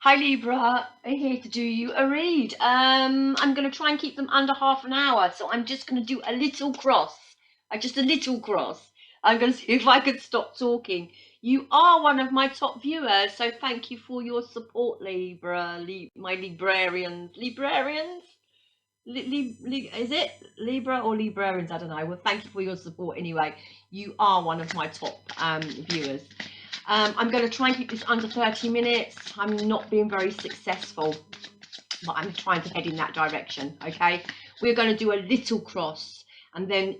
Hi Libra, I'm here to do you a read. I'm going to try and keep them under half an hour, so I'm just going to do a little cross. Just a little cross. I'm going to see if I can stop talking. You are one of my top viewers, so thank you for your support, Libra. My Librarians. Librarians? Is it Libra or Librarians? I don't know. Well, thank you for your support anyway. You are one of my top viewers. I'm going to try and keep this under 30 minutes. I'm not being very successful, but I'm trying to head in that direction, okay? We're going to do a little cross, and then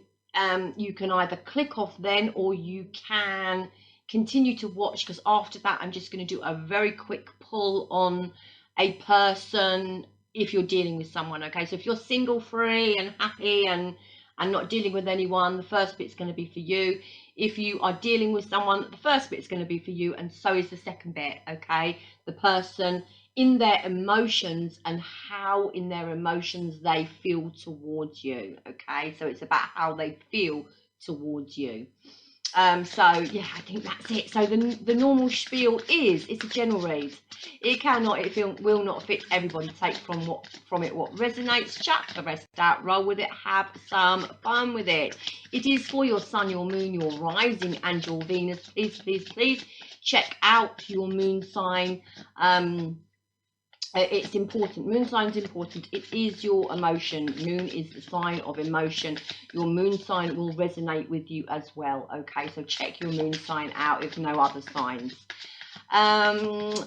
you can either click off then, or you can continue to watch, because after that I'm just going to do a very quick pull on a person if you're dealing with someone, okay? So if you're single, free and happy and not dealing with anyone, the first bit's going to be for you. If you are dealing with someone, the first bit is going to be for you, and so is the second bit, okay? The person in their emotions and how in their emotions they feel towards you, okay? So it's about how they feel towards you. So yeah, I think that's it. So the normal spiel is, it's a general read. It will not fit everybody. Take from it what resonates, chuck the rest out, roll with it, have some fun with it. It is for your sun, your moon, your rising and your Venus. Please check out your moon sign. It's important. Moon sign's important. It is your emotion. Moon is the sign of emotion. Your moon sign will resonate with you as well, okay? So check your moon sign out if no other signs.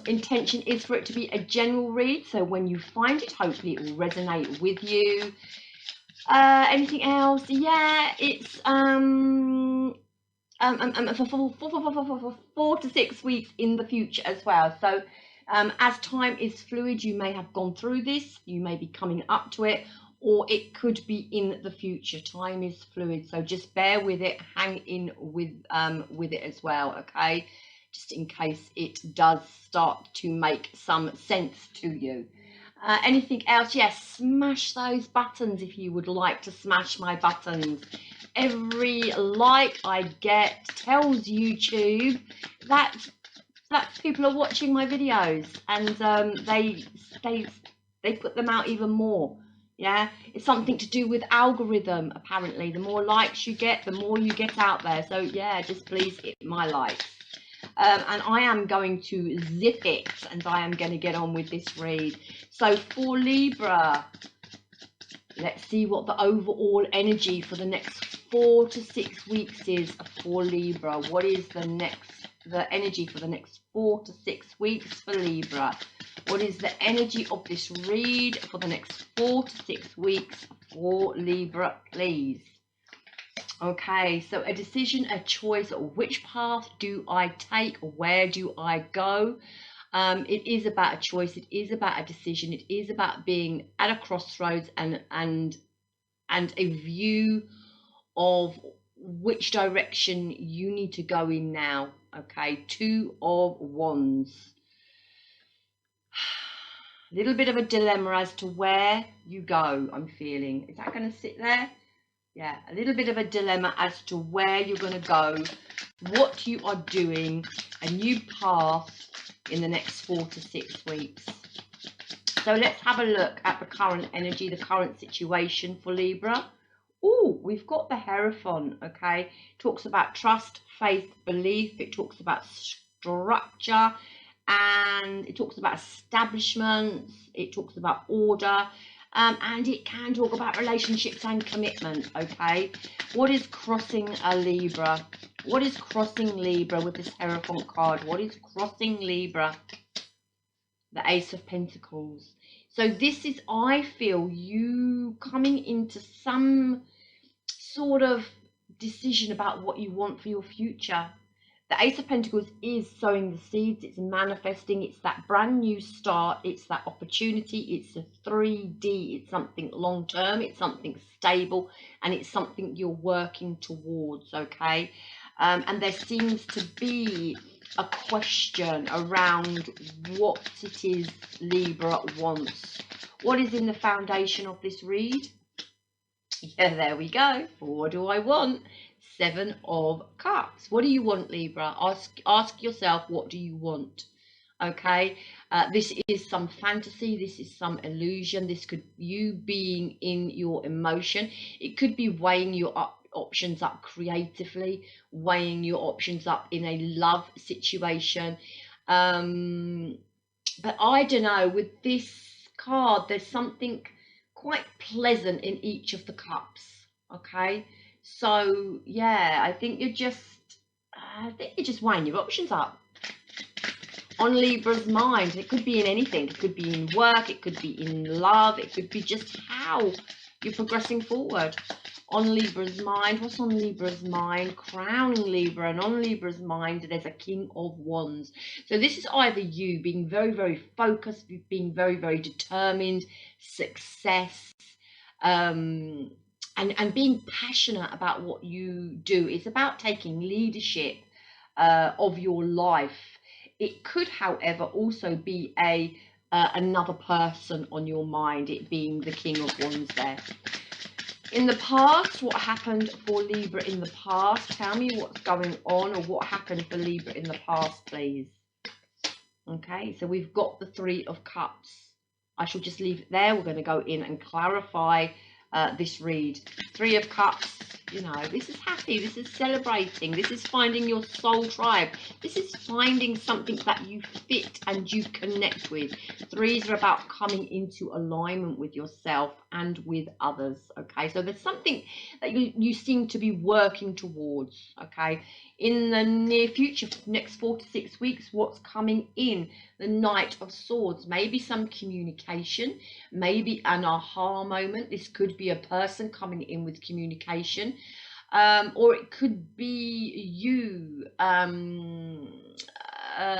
Intention is for it to be a general read, so when you find it, hopefully it will resonate with you. Anything else? Yeah, it's for 4 to 6 weeks in the future as well. So as time is fluid, you may have gone through this, you may be coming up to it, or it could be in the future. Time is fluid, so just bear with it, hang in with it as well, okay? Just in case it does start to make some sense to you. Anything else? Yes, smash those buttons if you would like to smash my buttons. Every like I get tells YouTube that people are watching my videos, and they put them out even more. Yeah, it's something to do with algorithm, apparently. The more likes you get, the more you get out there. So yeah, just please hit my likes. And I am going to zip it, and I am going to get on with this read. So for Libra, let's see what the overall energy for the next 4 to 6 weeks is for Libra. What is the energy for the next 4 to 6 weeks for Libra? What is the energy of this read for the next 4 to 6 weeks for Libra, please? Okay, so a decision, a choice. Which path do I take? Where do I go? It is about a choice. It is about a decision. It is about being at a crossroads and a view of which direction you need to go in now. Okay, 2 of Wands. A little bit of a dilemma as to where you go, I'm feeling. Is that going to sit there? Yeah, a little bit of a dilemma as to where you're going to go, what you are doing, a new path in the next 4 to 6 weeks. So let's have a look at the current energy, the current situation for Libra. Oh, we've got the Hierophant, okay? It talks about trust, faith, belief. It talks about structure, and it talks about establishments. It talks about order. And it can talk about relationships and commitment, okay? What is crossing a Libra? What is crossing Libra with this Hierophant card? What is crossing Libra? The Ace of Pentacles. So this is, I feel, you coming into some sort of decision about what you want for your future. The Ace of Pentacles is sowing the seeds, it's manifesting, it's that brand new start, it's that opportunity, it's a 3D, it's something long term, it's something stable, and it's something you're working towards, okay? And there seems to be a question around what it is Libra wants. What is in the foundation of this read? Yeah, there we go. What do I want? 7 of Cups. What do you want, Libra? Ask yourself, what do you want? okay? This is some fantasy, this is some illusion, this could you being in your emotion. It could be weighing your options up creatively, weighing your options up in a love situation. But I don't know, with this card, there's something quite pleasant in each of the cups, okay? So, yeah, I think you're just weighing your options up on Libra's mind. It could be in anything. It could be in work, it could be in love, it could be just how you're progressing forward. On Libra's mind, what's on Libra's mind? Crowning Libra, and on Libra's mind there's a King of Wands. So this is either you being very, very focused, being very, very determined, success, and being passionate about what you do. It's about taking leadership of your life. It could, however, also be another person on your mind, it being the King of Wands there. In the past, what happened for Libra in the past? Tell me what's going on, or what happened for Libra in the past, please. Okay, so we've got the Three of Cups. I shall just leave it there. We're going to go in and clarify this read. Three of Cups, you know, this is happy, this is celebrating, this is finding your soul tribe, this is finding something that you fit and you connect with. Threes are about coming into alignment with yourself and with others, okay? So there's something that you seem to be working towards, okay? In the near future, next 4 to 6 weeks, what's coming in? The Knight of Swords, maybe some communication, maybe an aha moment. This could be a person coming in with communication, or it could be you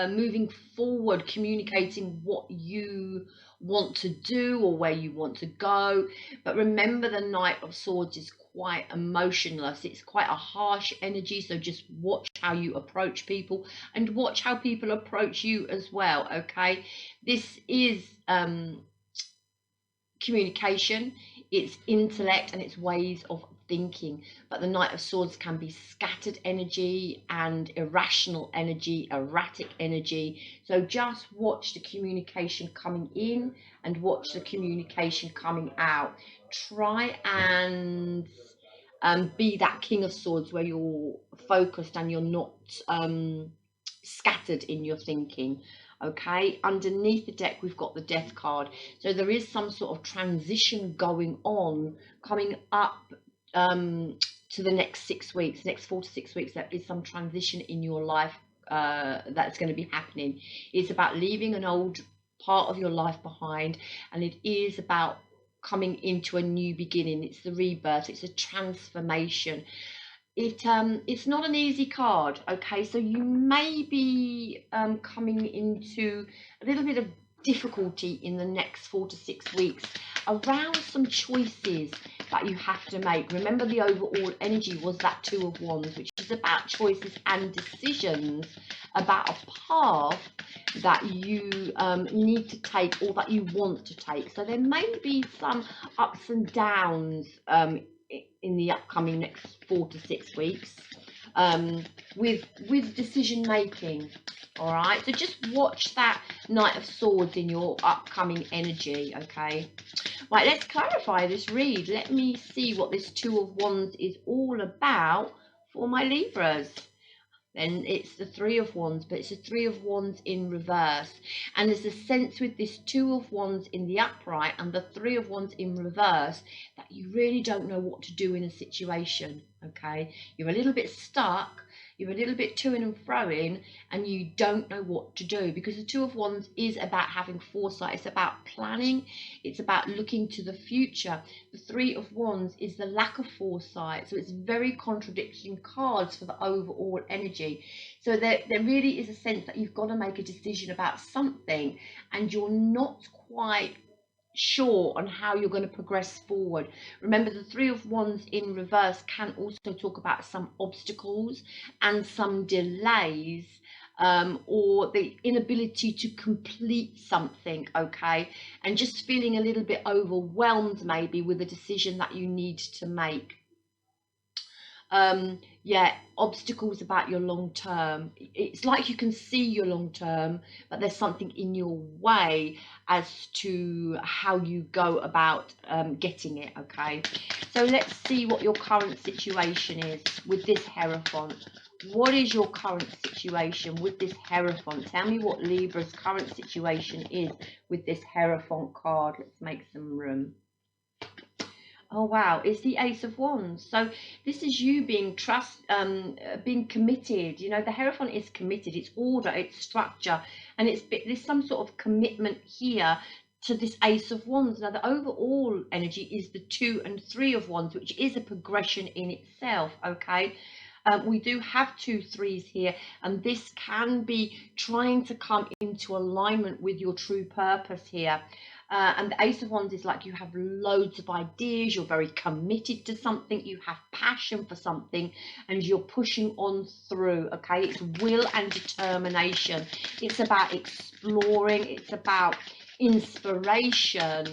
moving forward, communicating what you want to do or where you want to go. But remember, the Knight of Swords is quite emotionless, it's quite a harsh energy, so just watch how you approach people and watch how people approach you as well, okay? This is communication, it's intellect and it's ways of thinking. But the Knight of Swords can be scattered energy and irrational energy, erratic energy. So just watch the communication coming in and watch the communication coming out. Try and be that King of Swords where you're focused and you're not scattered in your thinking. Okay, underneath the deck we've got the Death card, so there is some sort of transition going on coming up to the next 6 weeks, next 4 to 6 weeks. There is some transition in your life that's going to be happening. It's about leaving an old part of your life behind, and it is about coming into a new beginning. It's the rebirth, it's a transformation. It's not an easy card, okay? So you may be coming into a little bit of difficulty in the next 4 to 6 weeks around some choices that you have to make. Remember, the overall energy was that Two of Wands, which is about choices and decisions, about a path that you need to take or that you want to take. So there may be some ups and downs in the upcoming next 4 to 6 weeks with decision making. All right, so just watch that Knight of Swords in your upcoming energy. Okay, right, let's clarify this read. Let me see what this Two of Wands is all about for my Libras. Then it's the Three of Wands, but it's the Three of Wands in reverse. And there's a sense with this Two of Wands in the upright and the Three of Wands in reverse that you really don't know what to do in a situation, okay? You're a little bit stuck, you're a little bit to and fro-in, and you don't know what to do, because the Two of Wands is about having foresight, it's about planning, it's about looking to the future. The Three of Wands is the lack of foresight, so it's very contradicting cards for the overall energy. So there really is a sense that you've got to make a decision about something and you're not quite sure on how you're going to progress forward. Remember, the Three of Wands in reverse can also talk about some obstacles and some delays, or the inability to complete something, okay, and just feeling a little bit overwhelmed maybe with a decision that you need to make. Yeah, obstacles about your long term. It's like you can see your long term, but there's something in your way as to how you go about getting it. Okay, so let's see what your current situation is with this Hierophant. What is your current situation with this Hierophant? Tell me what Libra's current situation is with this Hierophant card. Let's make some room. Oh wow, it's the Ace of Wands. So this is you being being committed. You know, the Hierophant is committed. It's order, it's structure, and there's some sort of commitment here to this Ace of Wands. Now the overall energy is the 2 and 3 of Wands, which is a progression in itself. Okay. We do have 2 3s here, and this can be trying to come into alignment with your true purpose here. And the Ace of Wands is like you have loads of ideas, you're very committed to something, you have passion for something, and you're pushing on through. Okay, it's will and determination. It's about exploring, it's about inspiration,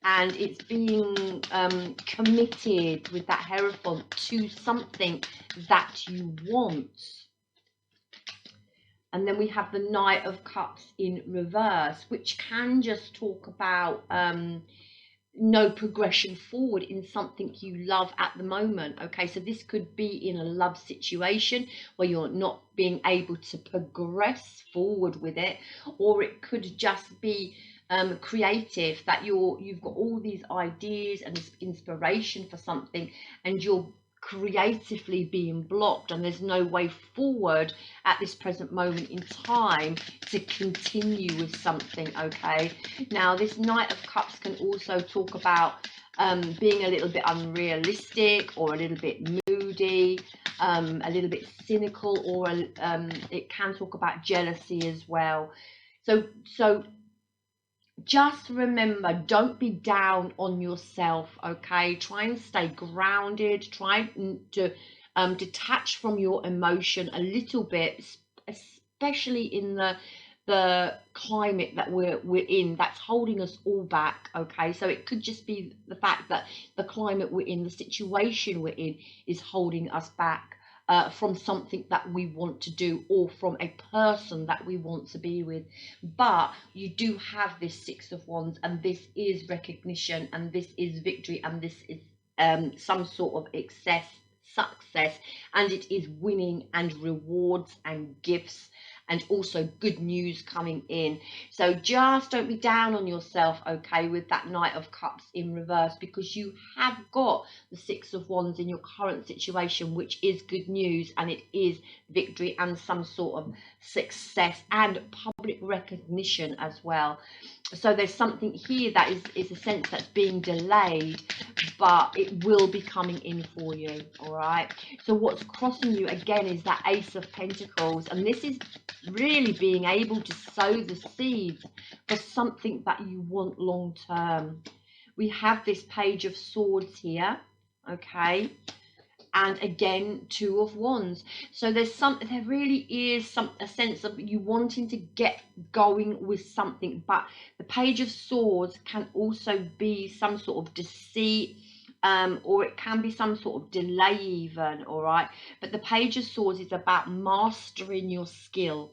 and it's being committed with that Hierophant to something that you want. And then we have the Knight of Cups in reverse, which can just talk about no progression forward in something you love at the moment. Okay, so this could be in a love situation where you're not being able to progress forward with it, or it could just be creative, that you've got all these ideas and this inspiration for something, and you're creatively being blocked, and there's no way forward at this present moment in time to continue with something. Okay, now this Knight of Cups can also talk about being a little bit unrealistic, or a little bit moody, a little bit cynical, or it can talk about jealousy as well. So just remember, don't be down on yourself. Okay, try and stay grounded, try to detach from your emotion a little bit, especially in the climate that we're in, that's holding us all back. Okay, so it could just be the fact that the climate we're in, the situation we're in, is holding us back from something that we want to do, or from a person that we want to be with. But you do have this 6 of Wands, and this is recognition, and this is victory, and this is some sort of success, and it is winning and rewards and gifts, and also good news coming in. So just don't be down on yourself, okay, with that Knight of Cups in reverse, because you have got the 6 of Wands in your current situation, which is good news, and it is victory and some sort of success and public recognition as well. So there's something here that is a sense that's being delayed, but it will be coming in for you. All right, so what's crossing you again is that Ace of Pentacles, and this is really being able to sow the seeds for something that you want long term. We have this Page of Swords here, okay, and again 2 of Wands. So there really is a sense of you wanting to get going with something, but the Page of Swords can also be some sort of deceit, or it can be some sort of delay even. All right, but the Page of Swords is about mastering your skill.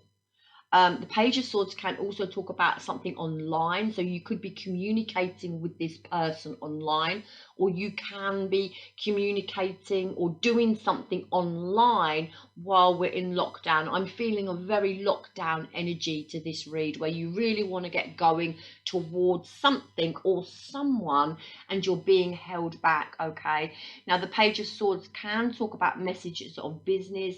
The Page of Swords can also talk about something online, so you could be communicating with this person online, or you can be communicating or doing something online while we're in lockdown. I'm feeling a very lockdown energy to this read, where you really want to get going towards something or someone, and you're being held back. Okay, now the Page of Swords can talk about messages of business,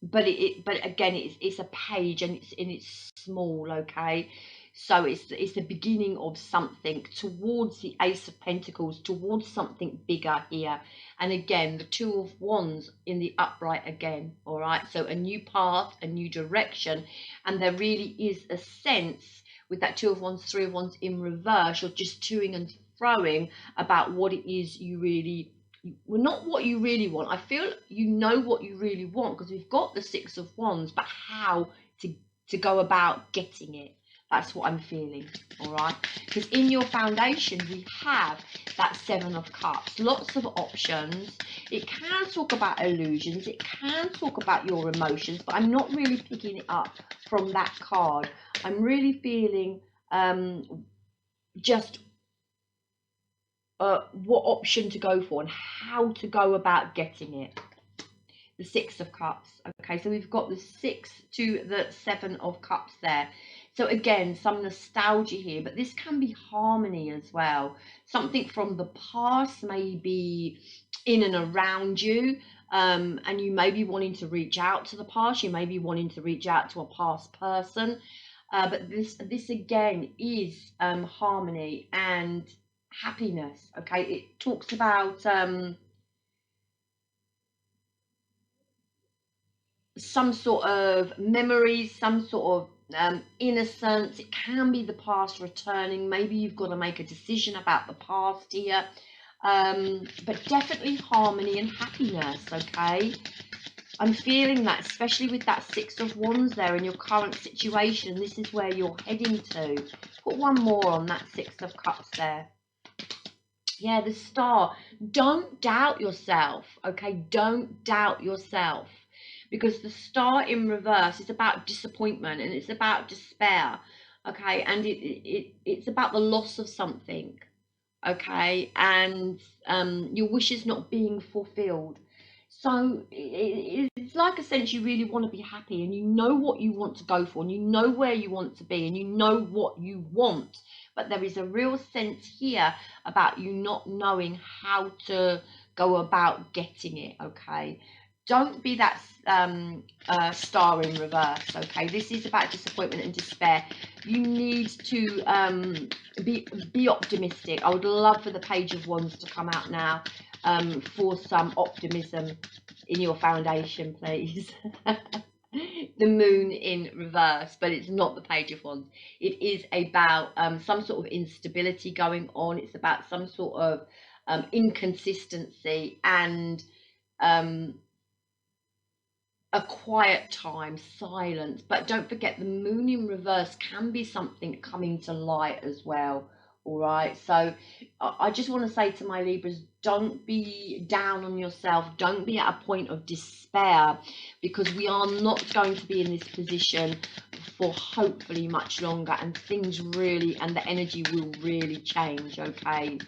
but again, it's a page, and it's small. Okay, so it's the beginning of something towards the Ace of Pentacles, towards something bigger here. And again, the 2 of Wands in the upright again. All right, so a new path, a new direction, and there really is a sense with that 2 of Wands, 3 of Wands in reverse. You're just toing and froing about what it is you really, well, not what you really want. I feel you know what you really want, because we've got the 6 of Wands, but how to go about getting it. That's what I'm feeling, all right? Because in your foundation, we have that 7 of Cups. Lots of options. It can talk about illusions. It can talk about your emotions, but I'm not really picking it up from that card. I'm really feeling just what option to go for and how to go about getting it. The 6 of Cups. Okay, so we've got the 6 to the 7 of Cups there. So again, some nostalgia here, but this can be harmony as well. Something from the past may be in and around you, and you may be wanting to reach out to the past. You may be wanting to reach out to a past person, but this again is harmony and happiness. Okay, it talks about some sort of memories, some sort of innocence. It can be the past returning. Maybe you've got to make a decision about the past here, but definitely harmony and happiness. Okay, I'm feeling that, especially with that 6 of Wands there in your current situation. This is where you're heading to. Put one more on that 6 of Cups there. Yeah, the Star. Don't doubt yourself. Okay, don't doubt yourself. Because the Star in reverse is about disappointment and it's about despair, okay, and it's about the loss of something, okay, and your wishes not being fulfilled. So it's like a sense you really want to be happy and you know what you want to go for and you know where you want to be and you know what you want, but there is a real sense here about you not knowing how to go about getting it, okay. Don't be that Star in reverse, okay. This is about disappointment and despair. You need to be optimistic. I would love for the Page of Wands to come out now, for some optimism in your foundation, please. The Moon in reverse, but it's not the Page of Wands. It is about some sort of instability going on. It's about some sort of inconsistency and a quiet time, silence. But don't forget, the Moon in reverse can be something coming to light as well. All right, so I just want to say to my Libras, don't be down on yourself. Don't be at a point of despair, because we are not going to be in this position for hopefully much longer, and things really, and the energy will really change, okay.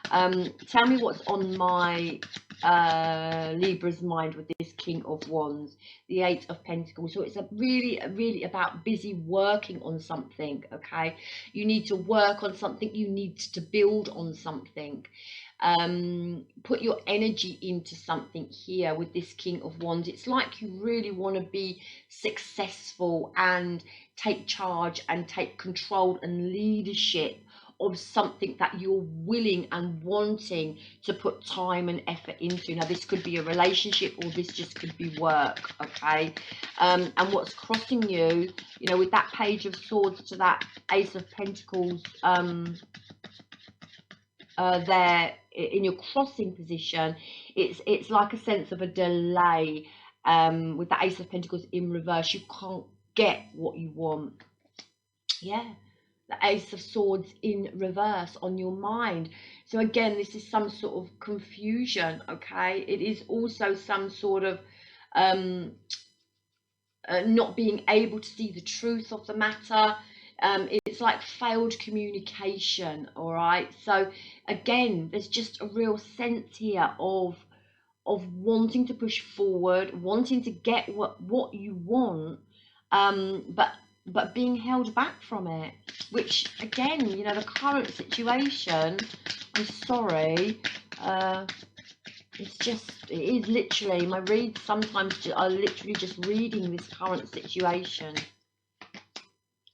Tell me what's on my Libra's mind with this King of Wands, the 8 of Pentacles. So it's really about busy working on something, okay. You need to work on something, you need to build on something, put your energy into something here with this King of Wands. It's like you really want to be successful and take charge and take control and leadership of something that you're willing and wanting to put time and effort into. Now this could be a relationship or this just could be work, okay. And what's crossing you, you know, with that Page of Swords to that Ace of Pentacles there in your crossing position, it's like a sense of a delay. With the Ace of Pentacles in reverse, you can't get what you want. Yeah, the Ace of Swords in reverse on your mind. So again, this is some sort of confusion, okay. It is also some sort of not being able to see the truth of the matter. It's like failed communication, all right. So again, there's just a real sense here of wanting to push forward, wanting to get what you want, but being held back from it, which again, you know, the current situation, I'm sorry, it is literally, my reads sometimes are literally just reading this current situation.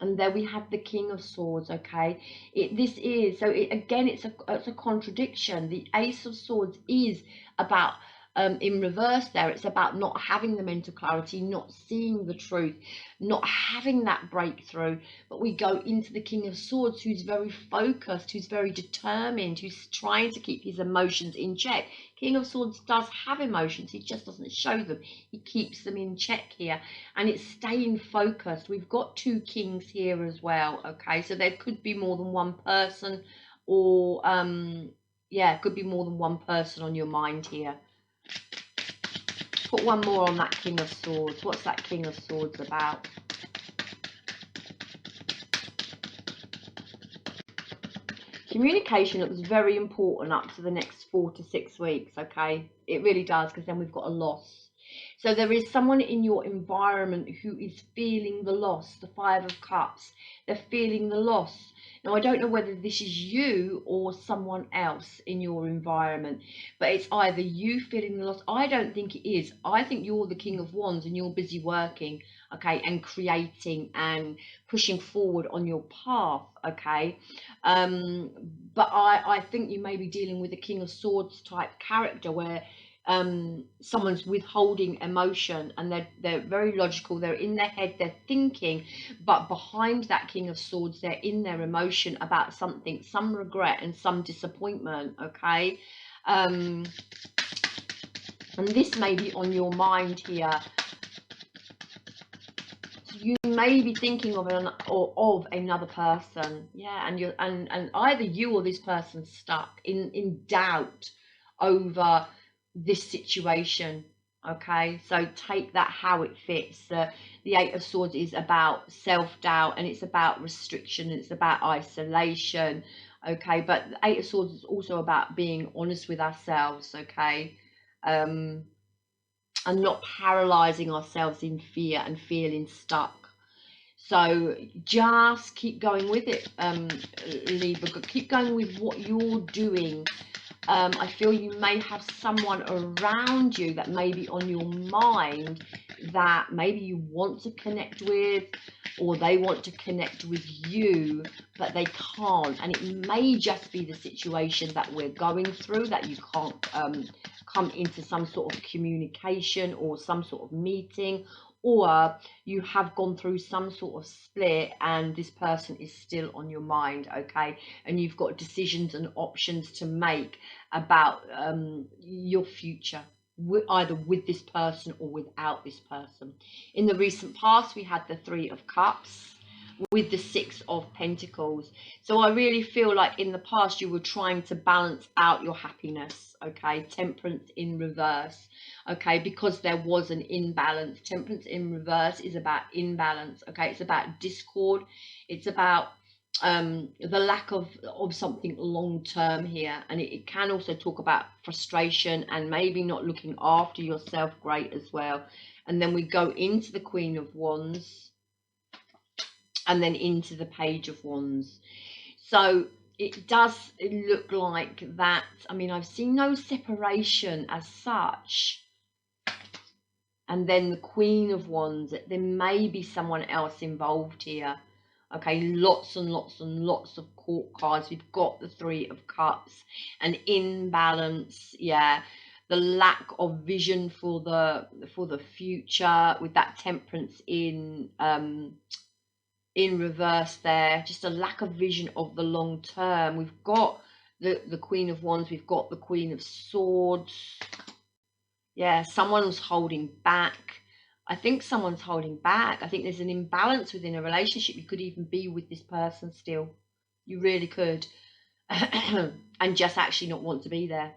And there we have the King of Swords, okay. Again, it's a contradiction. The Ace of Swords is about in reverse there, it's about not having the mental clarity, not seeing the truth, not having that breakthrough. But we go into the King of Swords, who's very focused, who's very determined, who's trying to keep his emotions in check. King of Swords does have emotions, he just doesn't show them. He keeps them in check here, and it's staying focused. We've got two kings here as well, okay? So there could be more than one person, or yeah, it could be more than one person on your mind here. Put one more on that King of Swords. What's that King of Swords about? Communication looks very important up to the next 4 to 6 weeks, okay? It really does, because then we've got a loss. So there is someone in your environment who is feeling the loss, the Five of Cups. They're feeling the loss. Now, I don't know whether this is you or someone else in your environment, but it's either you feeling the loss. I don't think it is. I think you're the King of Wands and you're busy working, okay, and creating and pushing forward on your path, okay? But I think you may be dealing with a King of Swords type character where someone's withholding emotion, and they're very logical, they're in their head, they're thinking, but behind that King of Swords, they're in their emotion about something, some regret and some disappointment, okay? And this may be on your mind here. You may be thinking of another person, yeah, and either you or this person's stuck in doubt over this situation, okay? So take that how it fits. The Eight of Swords is about self-doubt, and it's about restriction, it's about isolation, okay? But the Eight of Swords is also about being honest with ourselves, okay? And not paralyzing ourselves in fear and feeling stuck. So just keep going with it, Libra. Keep going with what you're doing. I feel you may have someone around you that may be on your mind that maybe you want to connect with, or they want to connect with you, but they can't. And it may just be the situation that we're going through, that you can't come into some sort of communication or some sort of meeting, or you have gone through some sort of split and this person is still on your mind, okay? And you've got decisions and options to make about your future, either with this person or without this person. In the recent past, we had the Three of Cups with the Six of Pentacles. So I really feel like in the past you were trying to balance out your happiness, okay? Temperance in reverse, okay? Because there was an imbalance. Temperance in reverse is about imbalance, okay? It's about discord. It's about the lack of something long term here, and it can also talk about frustration and maybe not looking after yourself great as well. And then we go into the Queen of Wands, and then into the Page of Wands. So it does look like that. I mean, I've seen no separation as such. And then the Queen of Wands, there may be someone else involved here. Okay, lots and lots and lots of court cards. We've got the Three of Cups, an imbalance, yeah, the lack of vision for the future, with that Temperance in reverse there, just a lack of vision of the long term. We've got the Queen of Wands, we've got the Queen of Swords. Yeah, someone's holding back. I think someone's holding back. I think there's an imbalance within a relationship. You could even be with this person still. You really could. And just actually not want to be there.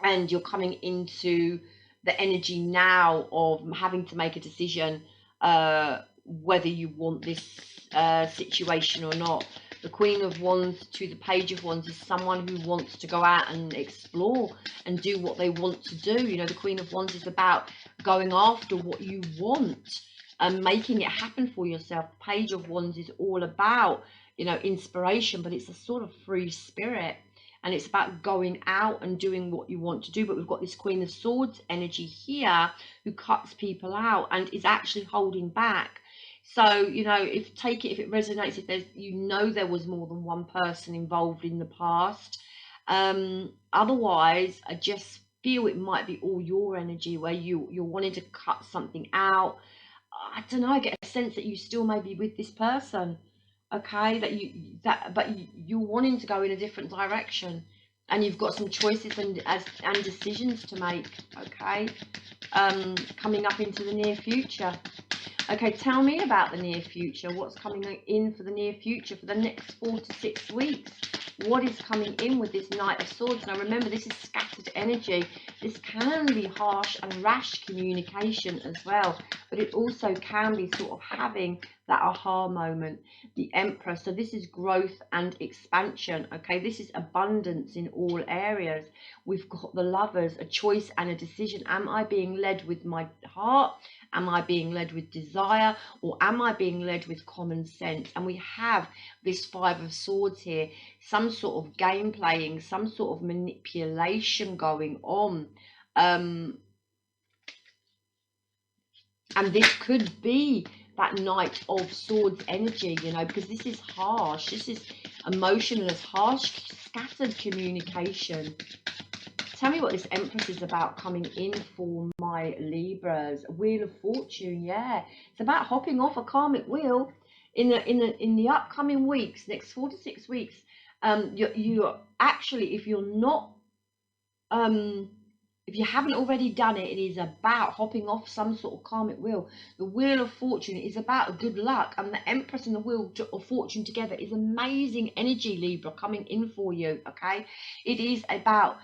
And you're coming into the energy now of having to make a decision whether you want this situation or not. The Queen of Wands to the Page of Wands is someone who wants to go out and explore and do what they want to do. You know, the Queen of Wands is about going after what you want and making it happen for yourself. Page of Wands is all about, you know, inspiration, but it's a sort of free spirit. And it's about going out and doing what you want to do. But we've got this Queen of Swords energy here who cuts people out and is actually holding back. So, you know, if it resonates, if there's, you know, there was more than one person involved in the past. Otherwise, I just feel it might be all your energy, where you're wanting to cut something out. I don't know, I get a sense that you still may be with this person, okay, you're wanting to go in a different direction, and you've got some choices and decisions to make, okay, coming up into the near future. Okay, tell me about the near future. What's coming in for the near future, for the next 4 to 6 weeks? What is coming in with this Knight of Swords? Now remember, this is scattered energy. This can be harsh and rash communication as well, but it also can be sort of having that aha moment. The Emperor, so this is growth and expansion, okay? This is abundance in all areas. We've got the Lovers, a choice and a decision. Am I being led with my heart? Am I being led with desire, or am I being led with common sense? And we have this Five of Swords here, some sort of game playing, some sort of manipulation going on. And this could be that Knight of Swords energy, you know, because this is harsh, this is emotionless, harsh, scattered communication. Tell me what this Empress is about coming in for my Libras. Wheel of Fortune, yeah. It's about hopping off a karmic wheel in the upcoming weeks, next 4 to 6 weeks. You actually, if you're not, if you haven't already done it, it is about hopping off some sort of karmic wheel. The Wheel of Fortune is about good luck, and the Empress and the Wheel of Fortune together is amazing energy, Libra, coming in for you, okay? It is about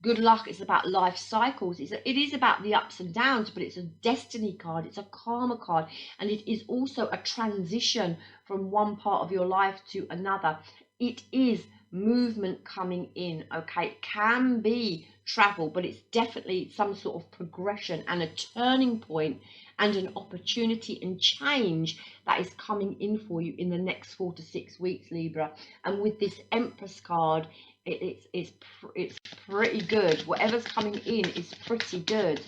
good luck. It's about life cycles. It is about the ups and downs, but it's a destiny card, it's a karma card, and it is also a transition from one part of your life to another. It is movement coming in, okay? It can be travel, but it's definitely some sort of progression and a turning point and an opportunity and change that is coming in for you in the next 4 to 6 weeks, Libra. And with this Empress card, it's pretty good. Whatever's coming in is pretty good,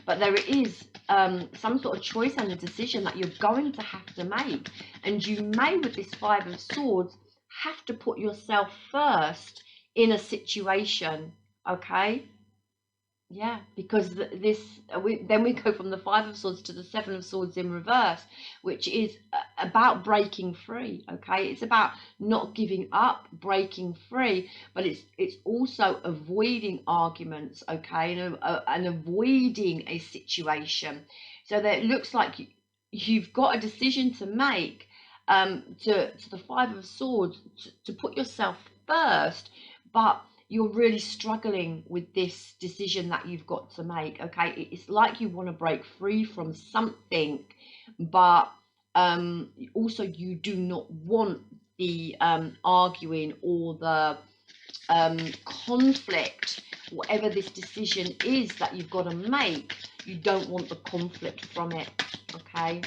but there is some sort of choice and a decision that you're going to have to make, and you may, with this Five of Swords, have to put yourself first in a situation, okay? Yeah, because then we go from the Five of Swords to the Seven of Swords in reverse, which is about breaking free, okay? It's about not giving up, breaking free, but it's also avoiding arguments, okay, and avoiding a situation. So that it looks like you've got a decision to make, to the Five of Swords, to put yourself first, but you're really struggling with this decision that you've got to make, okay? It's like you want to break free from something, but also you do not want the arguing or the conflict. Whatever this decision is that you've got to make, you don't want the conflict from it, okay?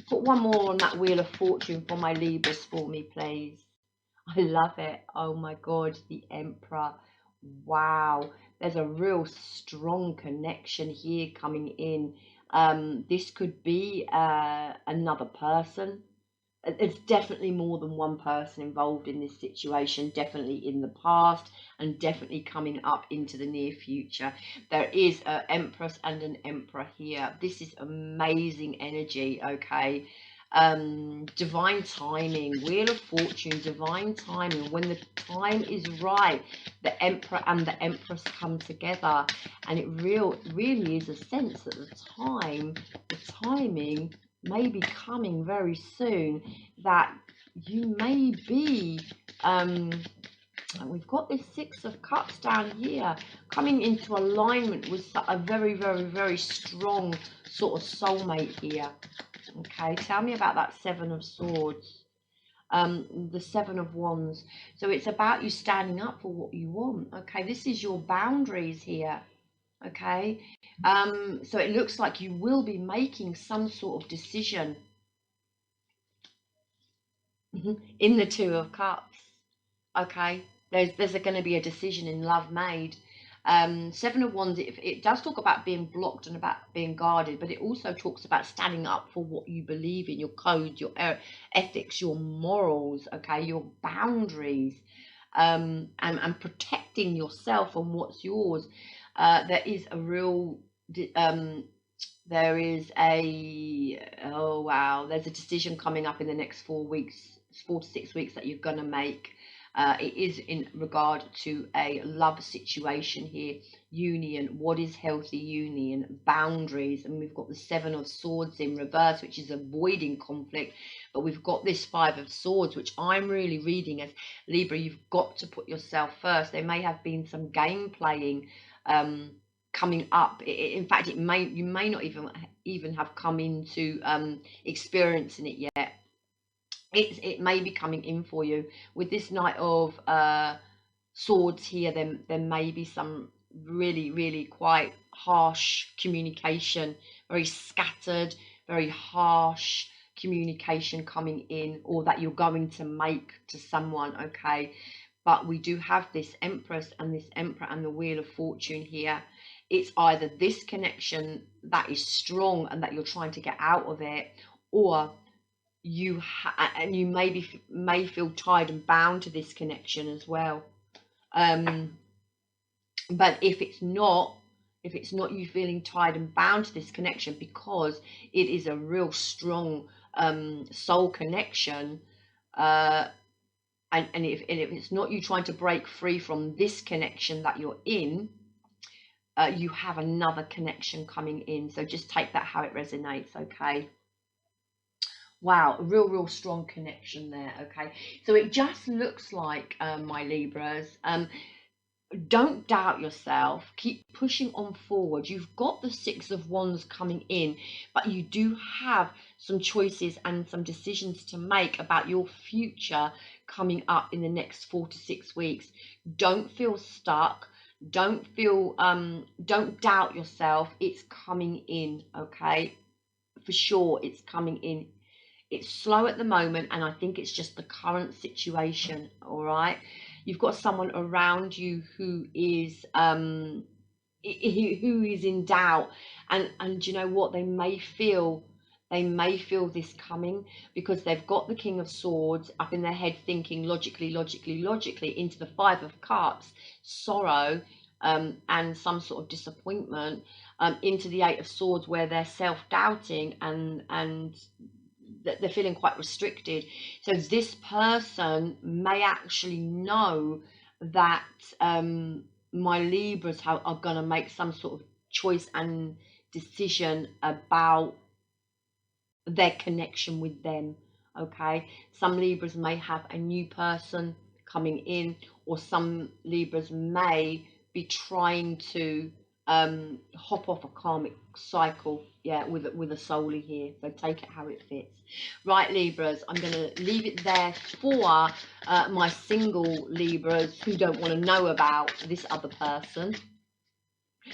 Put one more on that Wheel of Fortune for my Libras for me, please. I love it. Oh my God, the Emperor. Wow, there's a real strong connection here coming in. This could be another person. There's definitely more than one person involved in this situation, definitely in the past and definitely coming up into the near future. There is an Empress and an Emperor here. This is amazing energy, okay? Divine timing, Wheel of Fortune, divine timing. When the time is right, the Emperor and the Empress come together, and it really is a sense that the timing may be coming very soon, that you may be we've got this Six of Cups down here coming into alignment with a very, very, very strong sort of soulmate here. Okay, tell me about that Seven of Swords, the Seven of Wands. So it's about you standing up for what you want. Okay, this is your boundaries here. Okay, so it looks like you will be making some sort of decision in the Two of Cups. Okay, there's going to be a decision in love made. Seven of Wands, it does talk about being blocked and about being guarded, but it also talks about standing up for what you believe in, your code, your ethics, your morals, okay, your boundaries. and protecting yourself and what's yours. There is a real there is a, oh wow, there's a decision coming up in the next 4 weeks, 4 to 6 weeks, that you're going to make. It is in regard to a love situation here, union. What is healthy union? Boundaries. And we've got the Seven of Swords in reverse, which is avoiding conflict. But we've got this Five of Swords, which I'm really reading as, Libra, you've got to put yourself first. There may have been some game playing coming up. In fact, you may not even have come into experiencing it yet. It may be coming in for you with this Knight of Swords here. There may be some really quite harsh communication, very scattered, very harsh communication coming in, or that you're going to make to someone. Okay, but we do have this Empress and this Emperor and the Wheel of Fortune here. It's either this connection that is strong and that you're trying to get out of it, or you may feel tied and bound to this connection as well. But if it's not you feeling tied and bound to this connection, because it is a real strong soul connection, and if it's not you trying to break free from this connection that you're in, you have another connection coming in. So just take that how it resonates. Okay. Wow, a real strong connection there. Okay, so it just looks like, my Libras, don't doubt yourself, keep pushing on forward. You've got the Six of Wands coming in, but you do have some choices and some decisions to make about your future coming up in the next 4 to 6 weeks. Don't feel stuck. Don't doubt yourself. It's coming in. Okay, for sure, it's coming in. It's slow at the moment, and I think it's just the current situation. All right, you've got someone around you who is in doubt, and you know what, they may feel this coming, because they've got the King of Swords up in their head, thinking logically into the Five of Cups, sorrow, and some sort of disappointment, into the Eight of Swords, where they're self-doubting and that they're feeling quite restricted. So this person may actually know that my Libras are going to make some sort of choice and decision about their connection with them. Okay, some Libras may have a new person coming in, or some Libras may be trying to hop off a karmic cycle, yeah, with a soully here. So take it how it fits. Right, Libras, I'm going to leave it there for my single Libras who don't want to know about this other person.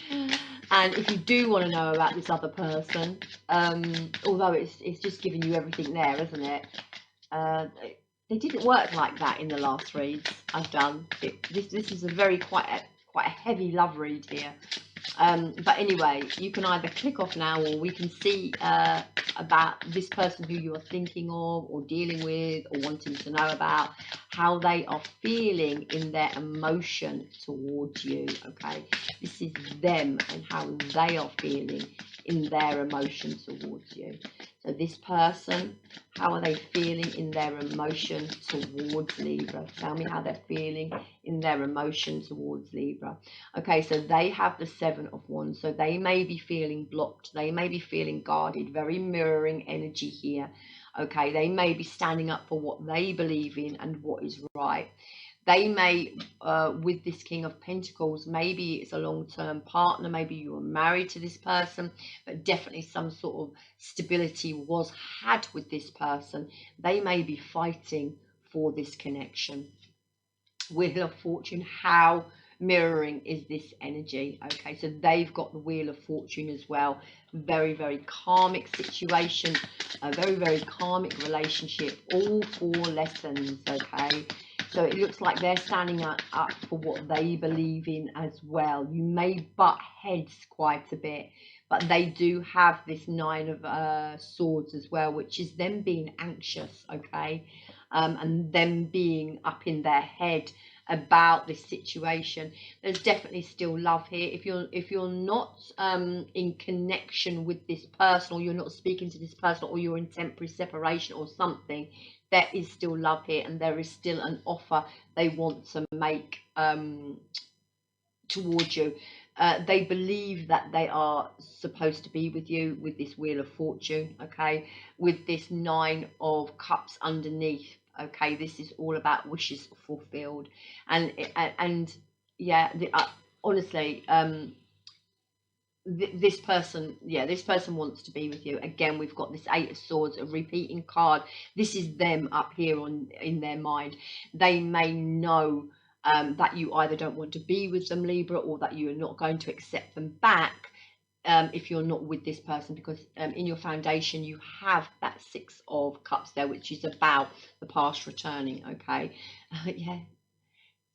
And if you do want to know about this other person, although it's just giving you everything there, isn't it? They didn't work like that in the last reads I've done. This is a very quite a heavy love read here. But anyway, you can either click off now, or we can see about this person who you're thinking of or dealing with or wanting to know about, how they are feeling in their emotion towards you. Okay, this is them and how they are feeling in their emotion towards you. So this person, how are they feeling in their emotion towards Libra? Tell me how they're feeling in their emotion towards Libra. Okay, so they have the Seven of Wands. So they may be feeling blocked. They may be feeling guarded. Very mirroring energy here. Okay, they may be standing up for what they believe in and what is right. They may, with this King of Pentacles, maybe it's a long-term partner, maybe you were married to this person, but definitely some sort of stability was had with this person. They may be fighting for this connection. Wheel of Fortune, how mirroring is this energy? Okay, so they've got the Wheel of Fortune as well. Very karmic situation, a very karmic relationship, all 4 lessons. Okay, so it looks like they're standing up for what they believe in as well. You may butt heads quite a bit, but they do have this Nine of Swords as well, which is them being anxious. Okay, and them being up in their head, about this situation. There's definitely still love here. If you're not in connection with this person, or you're not speaking to this person, or you're in temporary separation or something, there is still love here, and there is still an offer they want to make towards you. They believe that they are supposed to be with you with this Wheel of Fortune, okay, with this Nine of Cups underneath. Okay, this is all about wishes fulfilled, and yeah, honestly, this person, yeah, this person wants to be with you. Again, we've got this Eight of Swords, a repeating card. This is them up here in their mind. They may know that you either don't want to be with them, Libra, or that you are not going to accept them back if you're not with this person, because in your foundation you have that Six of Cups there, which is about the past returning. Okay, yeah.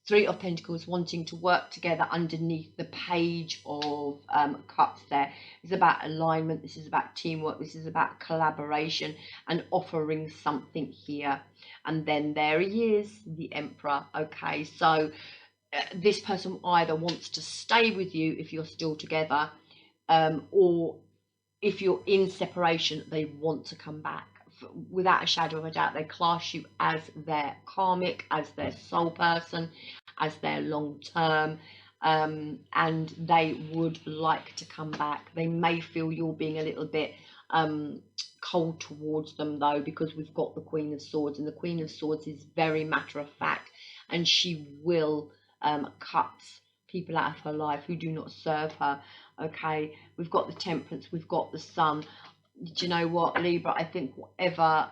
Three of Pentacles wanting to work together underneath the Page of Cups there. It's about alignment. This is about teamwork. This is about collaboration and offering something here. And then there he is, the Emperor. Okay, so this person either wants to stay with you if you're still together, or if you're in separation, they want to come back. Without a shadow of a doubt, they class you as their karmic, as their soul person, as their long term, and they would like to come back. They may feel you're being a little bit cold towards them, though, because we've got the Queen of Swords, and the Queen of Swords is very matter of fact, and she will cut people out of her life who do not serve her. Okay, we've got the Temperance, we've got the Sun. Do you know what, Libra? I think whatever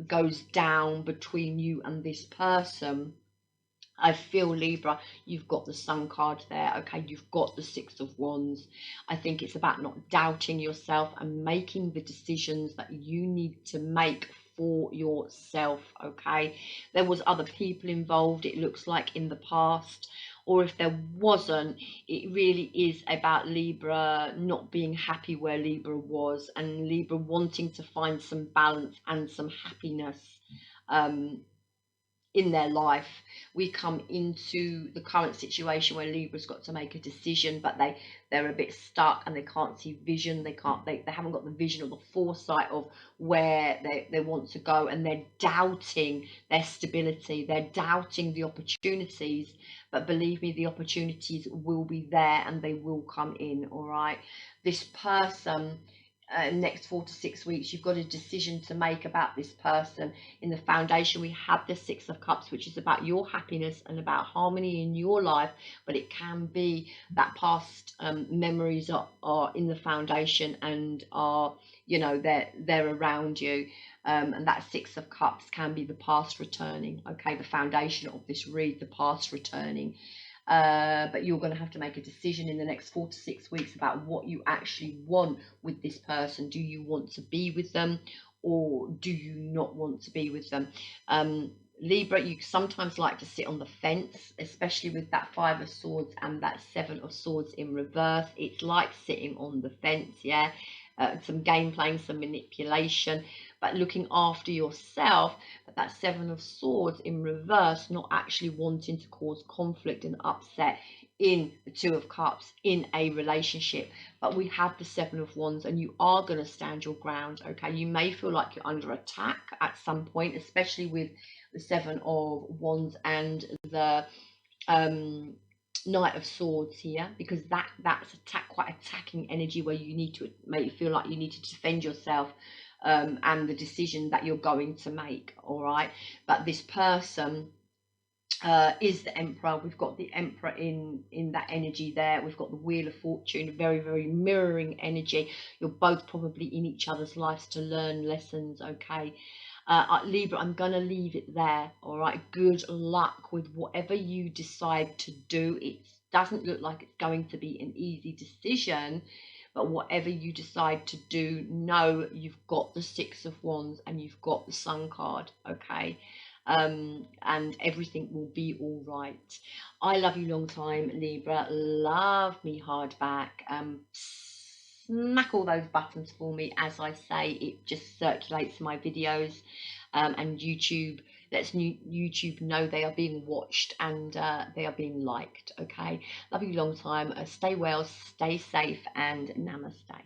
goes down between you and this person, I feel, Libra, you've got the Sun card there. Okay, you've got the Six of Wands. I think it's about not doubting yourself and making the decisions that you need to make for yourself. Okay, there was other people involved, it looks like, in the past, or if there wasn't, it really is about Libra not being happy where Libra was, and Libra wanting to find some balance and some happiness in their life. We come into the current situation where Libra's got to make a decision, but they're a bit stuck and they can't see vision. They haven't got the vision or the foresight of where they want to go, and they're doubting their stability. They're doubting the opportunities, but believe me, the opportunities will be there and they will come in. All right, this person, next 4 to 6 weeks, you've got a decision to make about this person. In the foundation, we have the Six of Cups, which is about your happiness and about harmony in your life, but it can be that past memories are in the foundation and are, you know, they're around you, and that Six of Cups can be the past returning. Okay, the foundation of this read, the past returning. But you're going to have to make a decision in the next 4 to 6 weeks about what you actually want with this person. Do you want to be with them, or do you not want to be with them? Libra, you sometimes like to sit on the fence, especially with that Five of Swords and that Seven of Swords in reverse. It's like sitting on the fence, yeah. Some game playing, some manipulation, but looking after yourself. But that Seven of Swords in reverse, not actually wanting to cause conflict and upset in the Two of Cups in a relationship. But we have the Seven of Wands, and you are going to stand your ground. Okay, you may feel like you're under attack at some point, especially with the Seven of Wands and the Knight of Swords here, because that's quite attacking energy, where you need to make you feel like you need to defend yourself, and the decision that you're going to make. All right, but this person is the Emperor. We've got the Emperor in that energy there. We've got the Wheel of Fortune, very, very mirroring energy. You're both probably in each other's lives to learn lessons. Okay, Libra, I'm going to leave it there. All right, good luck with whatever you decide to do. It doesn't look like it's going to be an easy decision, but whatever you decide to do, know you've got the Six of Wands and you've got the Sun card. Okay, and everything will be all right. I love you long time, Libra. Love me hard back. smack all those buttons for me. As I say, it just circulates my videos, and YouTube lets YouTube know they are being watched and they are being liked. Okay, love you long time. Stay well, stay safe, and namaste.